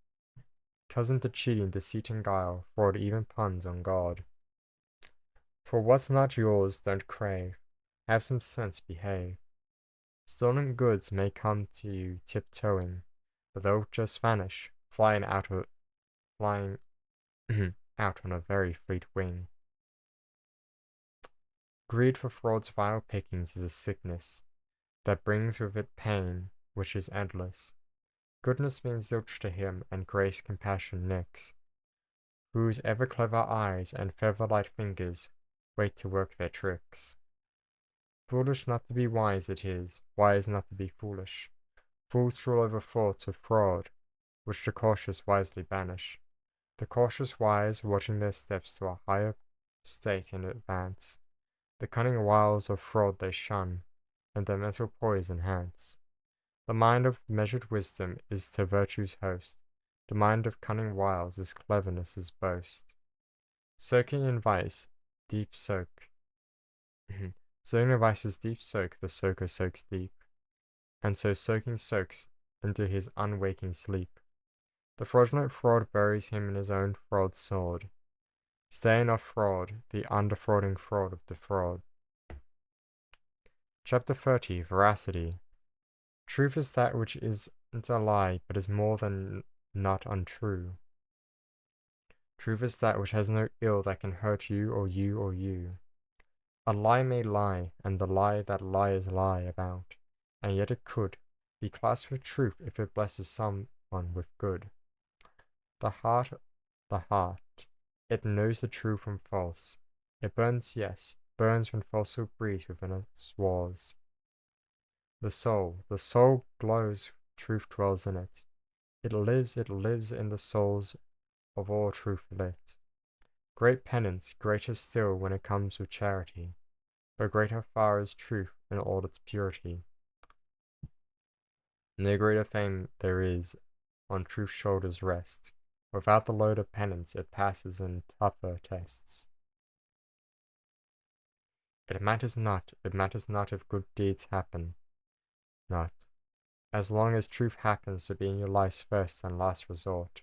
Cousin to cheating, deceit and guile, fraud even puns on God. For what's not yours, don't crave. Have some sense, behave. Stolen goods may come to you tiptoeing, but they'll just vanish, flying out on a very fleet wing. Greed for fraud's vile pickings is a sickness that brings with it pain, which is endless. Goodness means zilch to him, and grace compassion nix, whose ever clever eyes and feather-light fingers wait to work their tricks. Foolish not to be wise it is, wise not to be foolish. Fools rule over thoughts of fraud, which the cautious wisely banish. The cautious wise, watching their steps to a higher state in advance. The cunning wiles of fraud they shun, and their mental poise enhance. The mind of measured wisdom is to virtue's host, The mind of cunning wiles is cleverness's boast. Soaking in vice, deep soak. Soaking in vice's deep soak, the soaker soaks deep, and so soaking soaks into his unwaking sleep. The fraudulent fraud buries him in his own fraud sword. Staying off fraud, the underfrauding fraud of the fraud. Chapter 30, Veracity. Truth is that which isn't a lie, but is more than not untrue. Truth is that which has no ill that can hurt you or you or you. A lie may lie, and the lie that liars lie about, and yet it could be classed with truth if it blesses someone with good. The heart, it knows the true from false. It burns, yes, burns when falsehood breathes within its walls. The soul glows, truth dwells in it. It lives in the souls of all truth lit. Great penance, greater still when it comes with charity, but greater far is truth in all its purity. No greater fame there is on truth's shoulders rest. Without the load of penance it passes in tougher tests. It matters not if good deeds happen not, as long as truth happens to be in your life's first and last resort.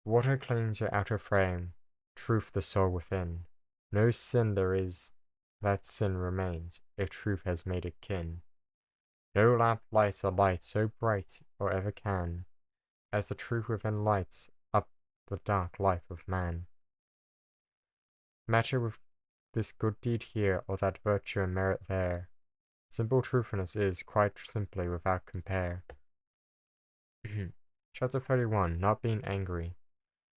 Water cleans your outer frame, truth the soul within. No sin there is, that sin remains, if truth has made it kin. No lamp lights a light so bright or ever can, as the truth within lights up the dark life of man. Matter with this good deed here, or that virtue and merit there. Simple truthfulness is, quite simply, without compare. Chapter 31, Not being angry.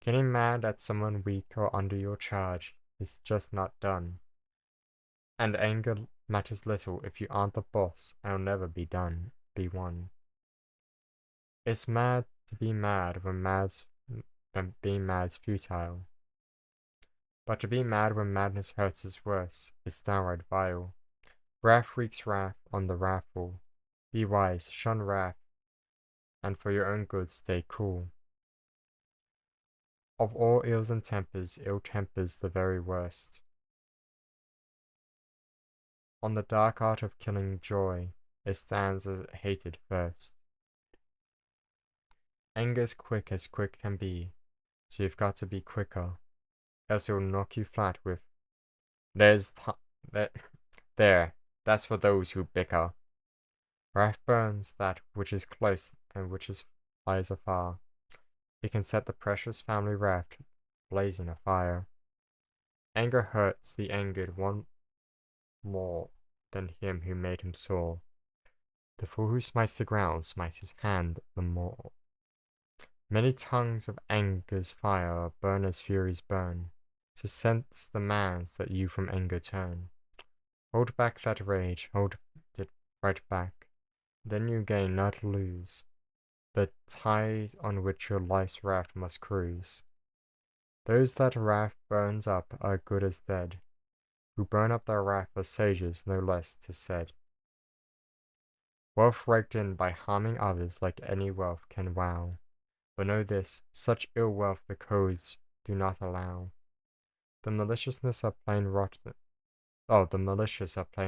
Getting mad at someone weak or under your charge is just not done. And anger matters little if you aren't the boss, and will never be won. It's mad to be mad when being mad's futile. But to be mad when madness hurts is worse, it's downright vile. Wrath wreaks wrath on the wrathful. Be wise, shun wrath, and for your own good stay cool. Of all ills and tempers, ill temper's the very worst. On the dark art of killing joy, it stands as hated first. Anger's quick as quick can be, so you've got to be quicker, else it'll knock you flat with, there, that's for those who bicker. Wrath burns that which is close and which lies afar. It can set the precious family raft blazing afire. Anger hurts the angered one more than him who made him sore. The fool who smites the ground smites his hand the more. Many tongues of anger's fire burn as furies burn, so sense the man's that you from anger turn. Hold back that rage, hold it right back, then you gain, not lose, the tide on which your life's raft must cruise. Those that raft burns up are good as dead, who burn up their raft are sages, no less 'tis said. Wealth raked in by harming others like any wealth can wow, but know this, such ill wealth the codes do not allow. The malicious are plain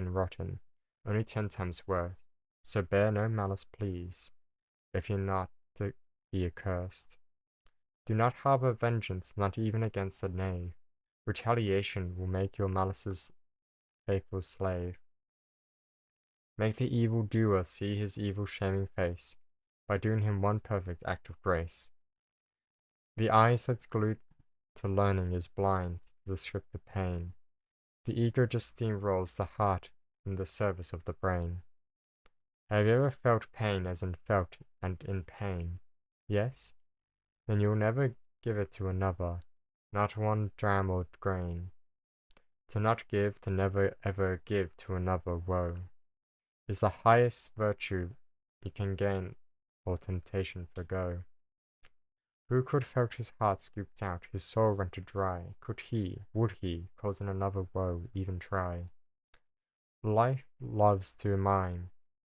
rotten, only 10 times worse, so bear no malice please, if you're not to be accursed. Do not harbour vengeance, not even against a knave. Retaliation will make your malice's faithful slave. Make the evil doer see his evil shaming face, by doing him one perfect act of grace. The eyes that's glued to learning is blind to the script of pain. The ego just steamrolls the heart in the service of the brain. Have you ever felt pain as in felt and in pain? Yes? Then you'll never give it to another, not one dram or grain. To not give, to never ever give to another woe, is the highest virtue you can gain or temptation forgo. Who could felt his heart scooped out, his soul rented dry, could he, would he, causing another woe, even try? Life loves to mime,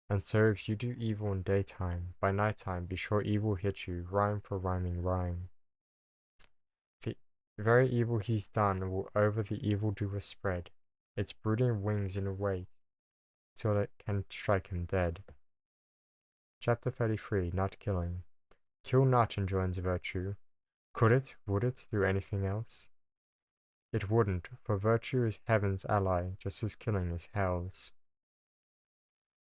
And so if you do evil in daytime, by nighttime be sure evil hit you, rhyme for rhyming rhyme. The very evil he's done will over the evildoer spread, its brooding wings in a wait, till it can strike him dead. Chapter 33, Not Killing. Kill not enjoins virtue. Could it, would it, do anything else? It wouldn't, for virtue is heaven's ally, just as killing is hell's.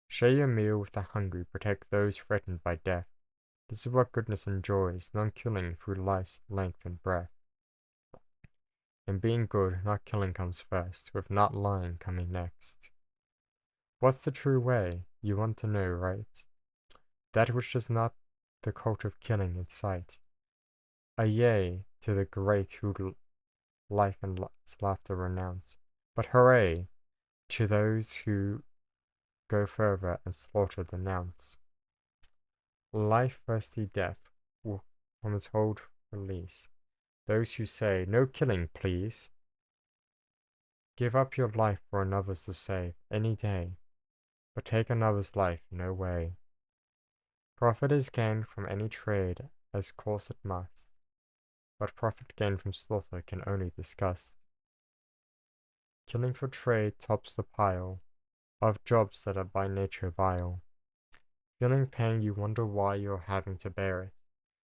Share your meal with the hungry, protect those threatened by death. This is what goodness enjoys, non-killing through life's length and breadth. In being good, not killing comes first, with not lying coming next. What's the true way? You want to know, right? That which does not the cult of killing incite. A yea to the great who life and laughter renounce, but hooray to those who go further and slaughter denounce. Life thirsty death will from his hold release those who say, no killing, please. Give up your life for another's to save any day, but take another's life no way. Profit is gained from any trade, as course it must, but profit gained from slaughter can only disgust. Killing for trade tops the pile of jobs that are by nature vile. Feeling pain, you wonder why you're having to bear it.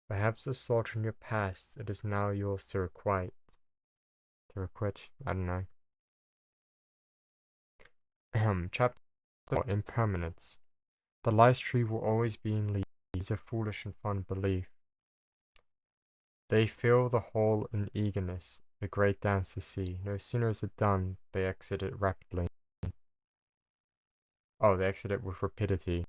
Perhaps the slaughter in your past, it is now yours to requite. To requite, I don't know. Chapter 4, Impermanence. The life's tree will always be in leaves, a foolish and fond belief. They fill the hall in eagerness, the great dance to see. No sooner is it done, they exit it rapidly. Oh, they exit it with rapidity.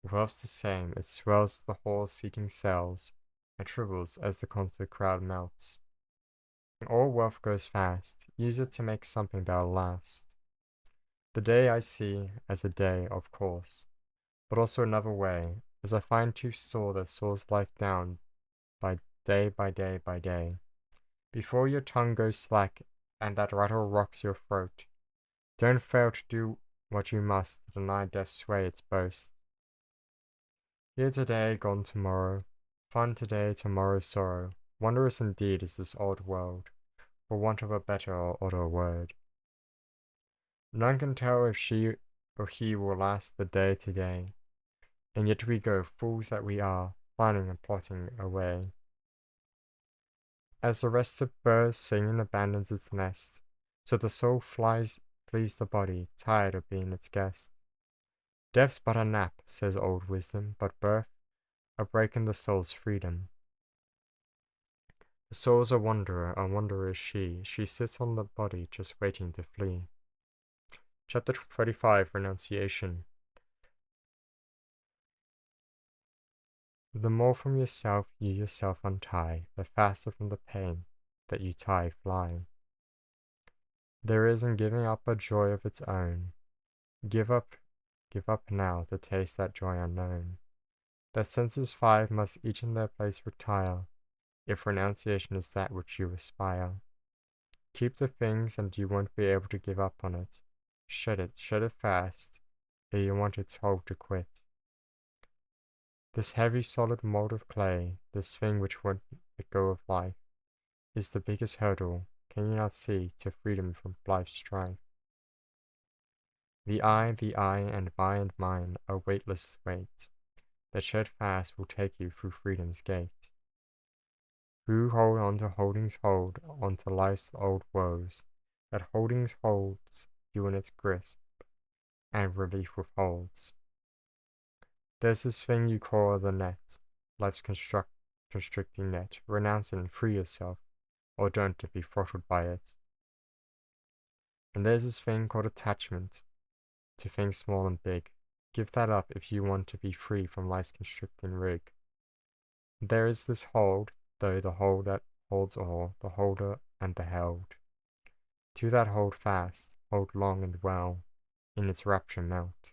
Wealth's the same, it swells the hall's seating cells, and triples as the concert crowd melts. All wealth goes fast, use it to make something that'll last. The day I see as a day, of course, but also another way, as I find too sore that saws life down by day by day by day. Before your tongue goes slack and that rattle rocks your throat, don't fail to do what you must to deny death's sway its boast. Here today, gone tomorrow, fun today, tomorrow sorrow. Wondrous indeed is this odd world, for want of a better or odder word. None can tell if she or he will last the day to day, and yet we go, fools that we are, planning and plotting away. As the restive bird singing abandons its nest, so the soul flies the body, tired of being its guest. Death's but a nap, says old wisdom, but birth, a break in the soul's freedom. The soul's a wanderer is she. She sits on the body, just waiting to flee. Chapter 35, Renunciation. The more from yourself you yourself untie, the faster from the pain that you tie fly. There is in giving up a joy of its own. Give up now to taste that joy unknown. That senses five must each in their place retire, if renunciation is that which you aspire. Keep the things and you won't be able to give up on it. Shed it fast, ere you want its hold to quit. This heavy solid mold of clay, this thing which won't let go of life, is the biggest hurdle, can you not see, to freedom from life's strife? The I, and mine, a weightless weight, that shed fast will take you through freedom's gate. Who hold on to holdings hold on to life's old woes, that holdings holds you in its grasp, and relief withholds. There's this thing you call the net, life's constricting net. Renounce it and free yourself, or don't to be throttled by it. And there's this thing called attachment, to things small and big. Give that up if you want to be free from life's constricting rig. There is this hold, though the hold that holds all, the holder and the held. To that hold fast, hold long and well, in its rapture melt.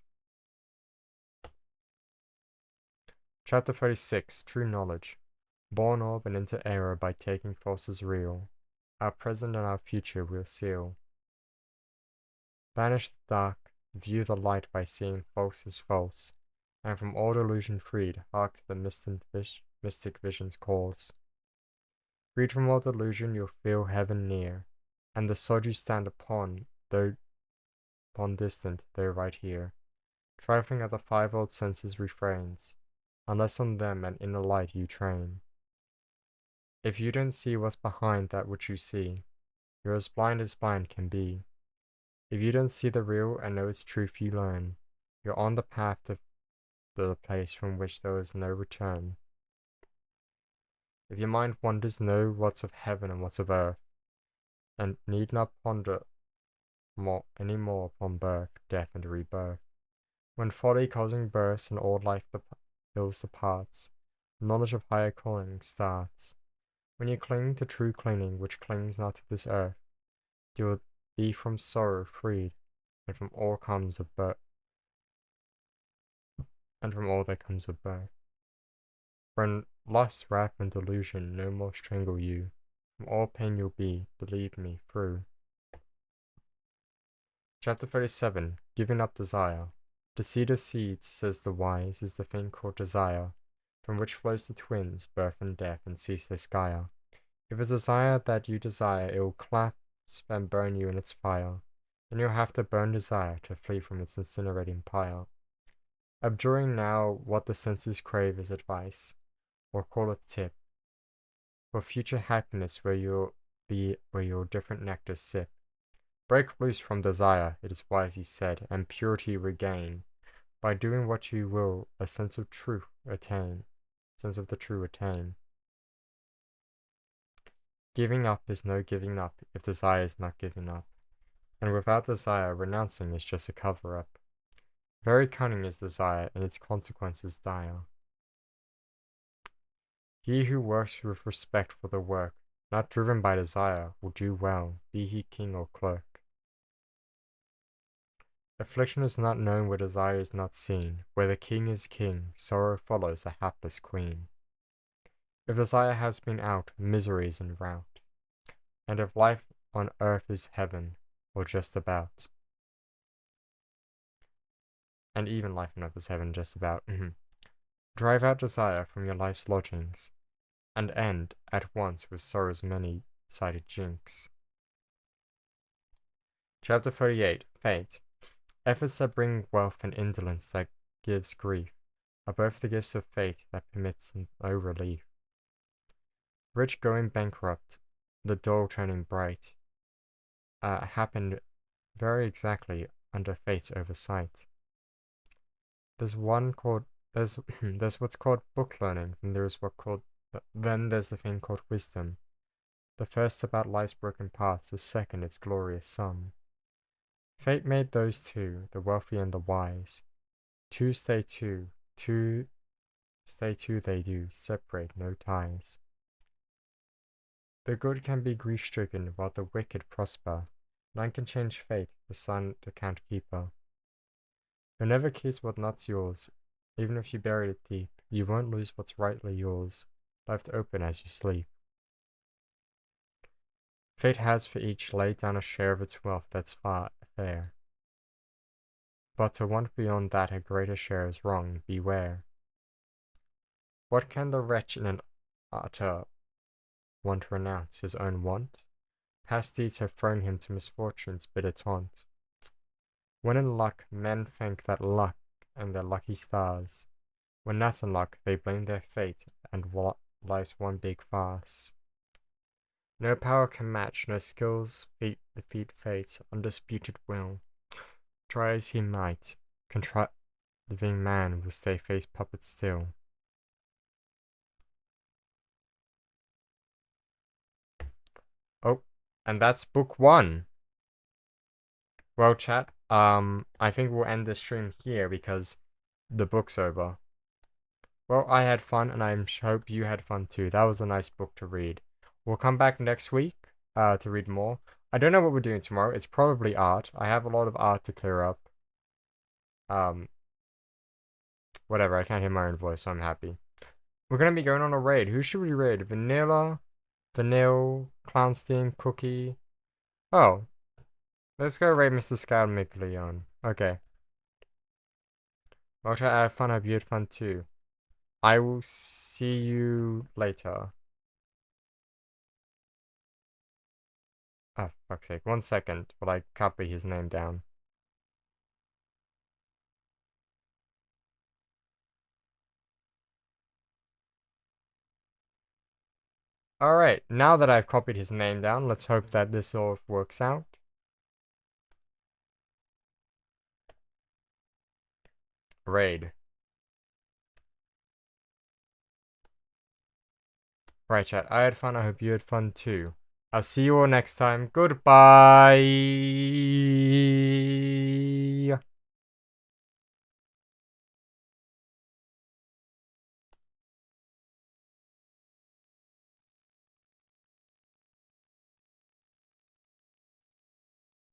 Chapter 36, True Knowledge. Born of and into error by taking false as real, our present and our future we'll seal. Banish the dark, view the light by seeing false as false, and from all delusion freed, hark to the mystic vision's calls. Freed from all delusion, you'll feel heaven near, and the sod you stand upon, though distant, though right here. Trifling at the five-old senses refrains, unless on them an inner light you train. If you don't see what's behind that which you see, you're as blind can be. If you don't see the real and know its truth you learn, you're on the path to the place from which there is no return. If your mind wanders, know what's of heaven and what's of earth, and need not ponder any more upon birth, death, and rebirth. When folly causing bursts and all life fills the parts, knowledge of higher calling starts. When you cling to true clinging, which clings not to this earth, you'll be from sorrow freed, and from all comes of birth, and from all that comes of birth. When lust, wrath, and delusion no more strangle you, from all pain you'll be, believe me, through. Chapter 37. Giving up desire. The seed of seeds, says the wise, is the thing called desire, from which flows the twins, birth and death, and ceaseless Gaia. If it's desire that you desire, it will clasp and burn you in its fire. Then you'll have to burn desire to flee from its incinerating pyre. Abjuring now what the senses crave as advice, or call it tip, for future happiness where you'll different nectar sip. Break loose from desire, it is wisely said, and purity regain. By doing what you will, a sense of truth attain. Sense of the true attain. Giving up is no giving up if desire is not giving up. And without desire, renouncing is just a cover-up. Very cunning is desire, and its consequences dire. He who works with respect for the work, not driven by desire, will do well, be he king or clerk. Affliction is not known where desire is not seen. Where the king is king, sorrow follows a hapless queen. If desire has been out, misery is en route. And if life on earth is heaven, or just about, and even life on earth is heaven just about, drive out desire from your life's lodgings, and end at once with sorrow's many-sided jinx. Chapter 38. Fate. Efforts that bring wealth and indolence that gives grief are both the gifts of fate that permits no relief. Rich going bankrupt, the dull turning bright, happened very exactly under fate's oversight. There's there's what's called book learning, and then there's the thing called wisdom. The first about life's broken paths, the second its glorious sum. Fate made those two, the wealthy and the wise. Two stay two they do, separate no ties. The good can be grief-stricken while the wicked prosper. None can change fate, the sun the count keeper. Who never keeps what not's yours, even if you bury it deep, you won't lose what's rightly yours, left open as you sleep. Fate has for each laid down a share of its wealth that's fair. But to want beyond that a greater share is wrong, beware. What can the wretch in an utter want renounce? His own want? Past deeds have thrown him to misfortune's bitter taunt. When in luck, men thank that luck and their lucky stars. When not in luck, they blame their fate and life's one big farce. No power can match, no skills defeat fate's undisputed will. Try as he might, contriving man will stay fate's puppet still. Oh, and that's book 1. Well, chat, I think we'll end this stream here because the book's over. Well, I had fun, and I hope you had fun too. That was a nice book to read. We'll come back next week to read more. I don't know what we're doing tomorrow. It's probably art. I have a lot of art to clear up. Whatever, I can't hear my own voice, so I'm happy. We're gonna be going on a raid. Who should we raid? Vanilla, Clownstein, Cookie. Oh, Let's go raid Mr. Scout Miglione. Okay. Well, I had fun. I hope you had fun too. I will see you later. Oh, fuck's sake. 1 second while I copy his name down. Alright, now that I've copied his name down, let's hope that this all works out. Raid. Right, chat. I had fun. I hope you had fun too. I'll see you all next time. Goodbye.